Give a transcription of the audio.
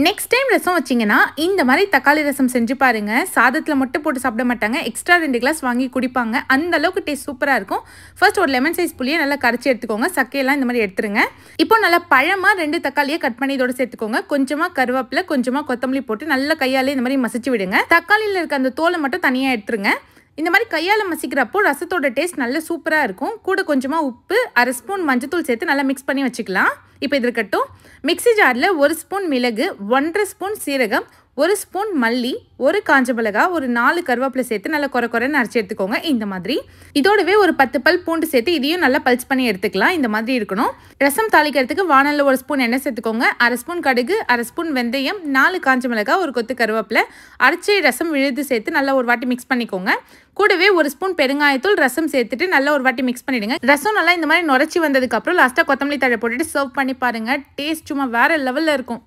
Next time ரசம் வச்சிங்கன்னா இந்த மாதிரி தக்காளி ரசம் செஞ்சு பாருங்க. சாதத்தில் மட்டும் போட்டு சாப்பிட மாட்டாங்க, எக்ஸ்ட்ரா 2 கிளாஸ் வாங்கி குடிப்பாங்க. அந்த அளவுக்கு டேஸ்ட் சூப்பராக இருக்கும். ஃபர்ஸ்ட் ஒரு லெமன் சைஸ் புளியை நல்லா கரைச்சி எடுத்துக்கோங்க. சக்கையெல்லாம் இந்த மாதிரி எடுத்துருங்க. இப்போ நல்லா பழமாக 2 தக்காளியை கட் பண்ணி இதோட சேர்த்துக்கோங்க. கொஞ்சமாக கருவேப்பிலை, கொஞ்சமாக கொத்தமல்லி போட்டு நல்லா கையாலே இந்த மாதிரி மசிச்சு விடுங்க. தக்காளியில் இருக்க அந்த தோலை மட்டும் தனியாக எடுத்துருங்க. இந்த மாதிரி கையால் மசிக்கிறப்போ ரசத்தோட டேஸ்ட் நல்ல சூப்பராக இருக்கும். கூட கொஞ்சமாக உப்பு, 1/2 ஸ்பூன் மஞ்சத்தூள் சேர்த்து நல்லா மிக்ஸ் பண்ணி வச்சுக்கலாம். இப்போ இது இருக்கட்டும். மிக்ஸி ஜாரில் 1 ஸ்பூன் மிளகு, 1/2 ஸ்பூன் சீரகம், 1 ஸ்பூன் மல்லி, 1 காஞ்ச மிளகா, ஒரு 4 கருவேப்பிலை சேர்த்து நல்லா குறைன்னு அரைச்சி எடுத்துக்கோங்க. இந்த மாதிரி இதோடவே ஒரு 10 பல் பூண்டு சேர்த்து இதையும் நல்லா பல்ஸ் பண்ணி எடுத்துக்கலாம். இந்த மாதிரி இருக்கணும். ரசம் தாளிக்கிறதுக்கு வானலில் 1 ஸ்பூன் எண்ணெய் சேர்த்துக்கோங்க. 1/2 ஸ்பூன் கடுகு, 1/2 ஸ்பூன் வெந்தயம், 4 காஞ்ச மிளகா, ஒரு கொத்து கருவேப்பிலை, அரைச்சி ரசம் விழுது சேர்த்து நல்லா ஒரு வாட்டி மிக்ஸ் பண்ணிக்கோங்க. கூடவே 1 ஸ்பூன் பெருங்காயத்தூள், ரசம் சேர்த்துட்டு நல்லா ஒரு வாட்டி மிக்ஸ் பண்ணிடுங்க. ரசம் நல்லா இந்த மாதிரி நுரைச்சி வந்ததுக்கப்புறம் லாஸ்ட்டாக கொத்தமல்லி தழை போட்டுட்டு சர்வ் பண்ணி பாருங்கள். டேஸ்ட் சும்மா வேறு லெவலில் இருக்கும்.